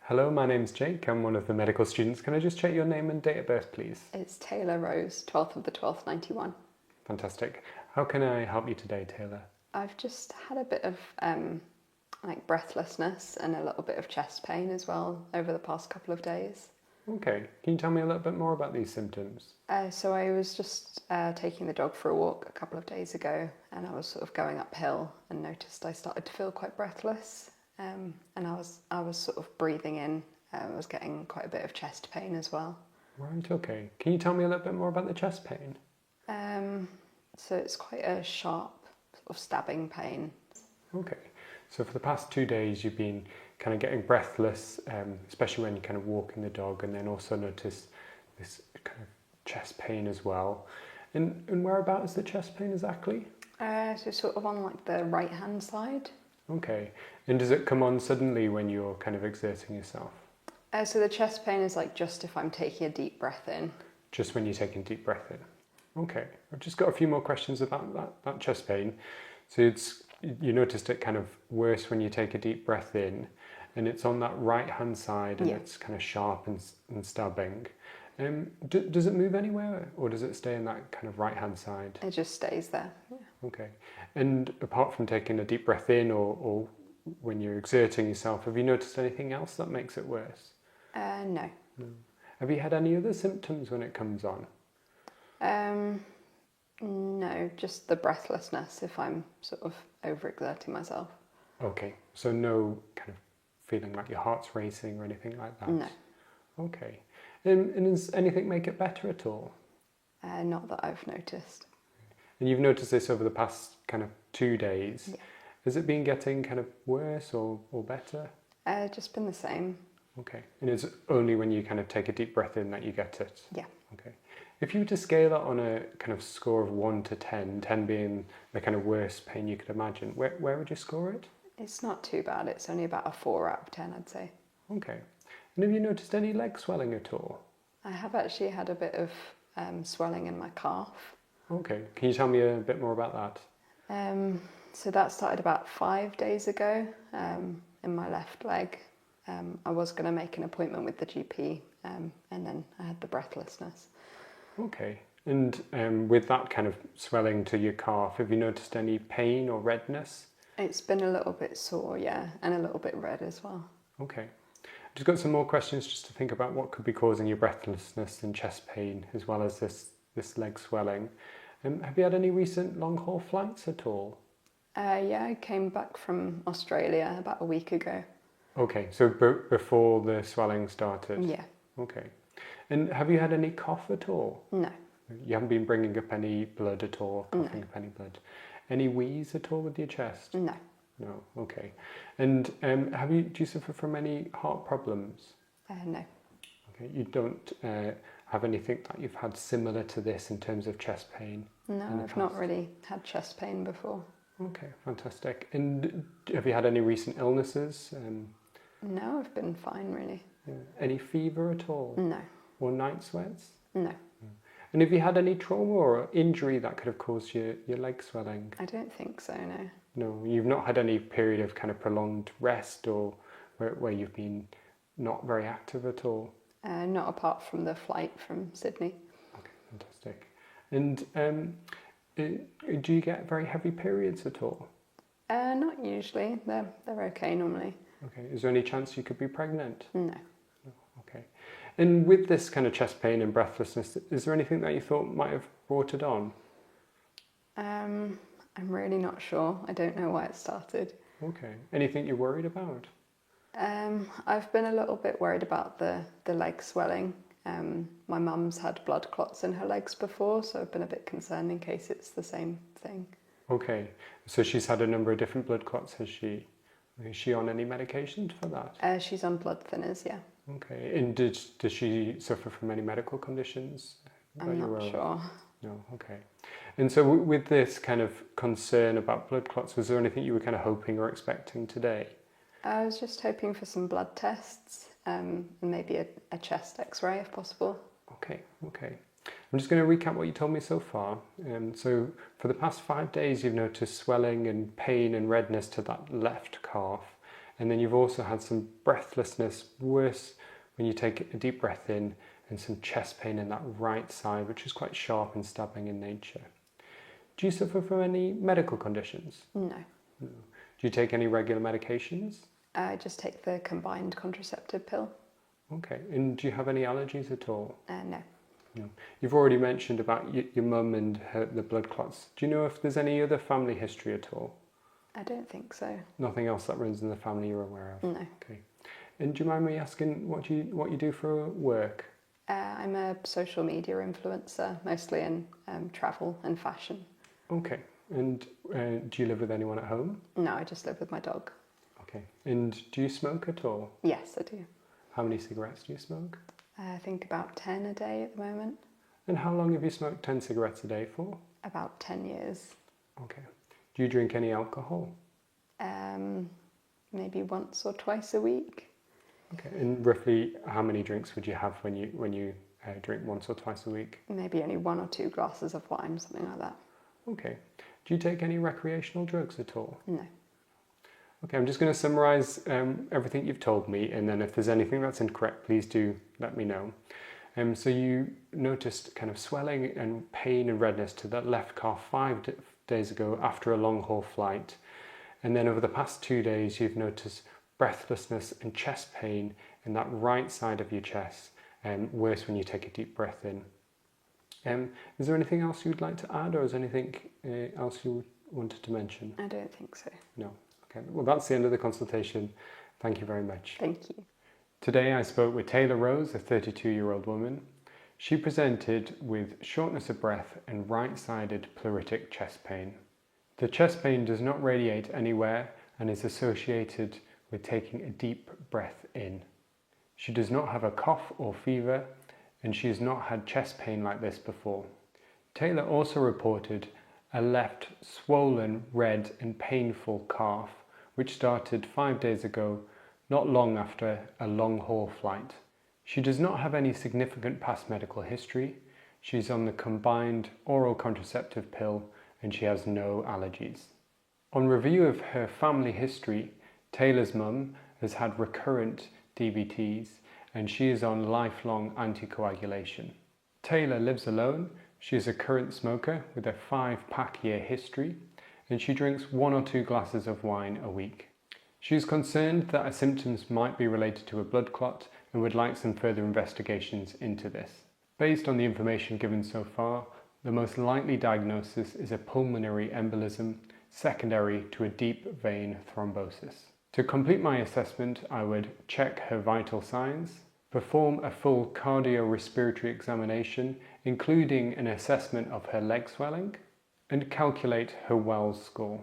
Hello, my name's Jake. I'm one of the medical students. Can I just check your name and date of birth, please? It's Taylor Rose, 12th of the 12th, 91. Fantastic. How can I help you today, Taylor? I've just had a bit of breathlessness and a little bit of chest pain as well over the past couple of days. Okay. Can you tell me a little bit more about these symptoms? So I was just taking the dog for a walk a couple of days ago, and I was sort of going uphill and noticed I started to feel quite breathless. And I was sort of breathing in. I was getting quite a bit of chest pain as well. Right, okay. Can you tell me a little bit more about the chest pain? So it's quite a sharp sort of stabbing pain. Okay. So for the past 2 days you've been kind of getting breathless, especially when you kind of walking the dog, and then also noticed this kind of chest pain as well. And whereabout is the chest pain exactly? So sort of on like the right hand side. Okay. And does it come on suddenly when you're kind of exerting yourself? So the chest pain is like just if I'm taking a deep breath in. Just when you're taking a deep breath in. Okay. I've just got a few more questions about that chest pain. So you noticed it kind of worse when you take a deep breath in, and it's on that right hand side, and it's kind of sharp and stabbing. Does it move anywhere, or does it stay in that kind of right hand side? It just stays there. Yeah. Okay. And apart from taking a deep breath in or when you're exerting yourself, have you noticed anything else that makes it worse? No. Have you had any other symptoms when it comes on? No, just the breathlessness if I'm sort of overexerting myself. Okay, so no kind of feeling like your heart's racing or anything like that? No. Okay. And does anything make it better at all? Not that I've noticed. And you've noticed this over the past kind of 2 days. Yeah. Has it been getting kind of worse or better? Just been the same. Okay. And it's only when you kind of take a deep breath in that you get it? Yeah. Okay. If you were to scale that on a kind of score of 1 to 10, 10 being the kind of worst pain you could imagine, where would you score it? It's not too bad. It's only about a 4 out of 10, I'd say. Okay. And have you noticed any leg swelling at all? I have actually had a bit of swelling in my calf. Okay. Can you tell me a bit more about that? So that started about 5 days ago in my left leg. I was going to make an appointment with the GP, and then I had the breathlessness. Okay. And with that kind of swelling to your calf, have you noticed any pain or redness? It's been a little bit sore, yeah, and a little bit red as well. Okay. Just got some more questions just to think about what could be causing your breathlessness and chest pain, as well as this leg swelling. Have you had any recent long-haul flights at all? Yeah, I came back from Australia about a week ago. Okay, so before the swelling started? Yeah. Okay. And have you had any cough at all? No. You haven't been bringing up any blood at all, coughing No. up any blood? Any wheeze at all with your chest? No. No, okay. And do you suffer from any heart problems? No. Okay, you don't have anything that you've had similar to this in terms of chest pain? No, I've not really had chest pain before. Okay, fantastic. And have you had any recent illnesses? No, I've been fine, really. Any fever at all? No. Or night sweats? No. And have you had any trauma or injury that could have caused your leg swelling? I don't think so, no. No, you've not had any period of kind of prolonged rest or where you've been not very active at all? Not apart from the flight from Sydney. Okay, fantastic. And do you get very heavy periods at all? Not usually. They're okay normally. Okay, is there any chance you could be pregnant? No. Okay. And with this kind of chest pain and breathlessness, is there anything that you thought might have brought it on? I'm really not sure. I don't know why it started. Okay. Anything you're worried about? I've been a little bit worried about the leg swelling. My mum's had blood clots in her legs before, so I've been a bit concerned in case it's the same thing. Okay. So she's had a number of different blood clots, has she? Is she on any medication for that? She's on blood thinners, yeah. Okay. And does she suffer from any medical conditions? I'm not sure. No, okay. And so with this kind of concern about blood clots, was there anything you were kind of hoping or expecting today? I was just hoping for some blood tests and maybe a chest x-ray if possible. Okay. I'm just going to recap what you told me so far. So for the past 5 days, you've noticed swelling and pain and redness to that left calf. And then you've also had some breathlessness, worse when you take a deep breath in, and some chest pain in that right side, which is quite sharp and stabbing in nature. Do you suffer from any medical conditions? No. No. Do you take any regular medications? I just take the combined contraceptive pill. Okay. And do you have any allergies at all? No. No. You've already mentioned about your mum and the blood clots. Do you know if there's any other family history at all? I don't think so. Nothing else that runs in the family you're aware of? No. Okay. And do you mind me asking what you do for work? I'm a social media influencer, mostly in travel and fashion. Okay. And do you live with anyone at home? No, I just live with my dog. Okay. And do you smoke at all? Yes, I do. How many cigarettes do you smoke? I think about 10 a day at the moment. And how long have you smoked 10 cigarettes a day for? About 10 years. Okay. Do you drink any alcohol? Maybe once or twice a week. Okay. And roughly how many drinks would you have when you drink once or twice a week? Maybe only 1 or 2 glasses of wine, something like that. Okay. Do you take any recreational drugs at all? No. Okay, I'm just going to summarise everything you've told me, and then if there's anything that's incorrect, please do let me know. So you noticed kind of swelling and pain and redness to that left calf 5 days ago after a long-haul flight. And then over the past 2 days, you've noticed breathlessness and chest pain in that right side of your chest, worse when you take a deep breath in. Is there anything else you'd like to add, or is there anything else you wanted to mention? I don't think so. No. Okay. Well, that's the end of the consultation. Thank you very much. Thank you. Today I spoke with Taylor Rose, a 32-year-old woman. She presented with shortness of breath and right-sided pleuritic chest pain. The chest pain does not radiate anywhere and is associated with taking a deep breath in. She does not have a cough or fever, and she has not had chest pain like this before. Taylor also reported a left swollen, red and painful calf, which started 5 days ago, not long after a long-haul flight. She does not have any significant past medical history. She's on the combined oral contraceptive pill and she has no allergies. On review of her family history, Taylor's mum has had recurrent DVTs and she is on lifelong anticoagulation. Taylor lives alone. She is a current smoker with a 5-pack-year history and she drinks 1 or 2 glasses of wine a week. She is concerned that her symptoms might be related to a blood clot and would like some further investigations into this. Based on the information given so far, the most likely diagnosis is a pulmonary embolism secondary to a deep vein thrombosis. To complete my assessment, I would check her vital signs, perform a full cardiorespiratory examination, including an assessment of her leg swelling, and calculate her Wells score.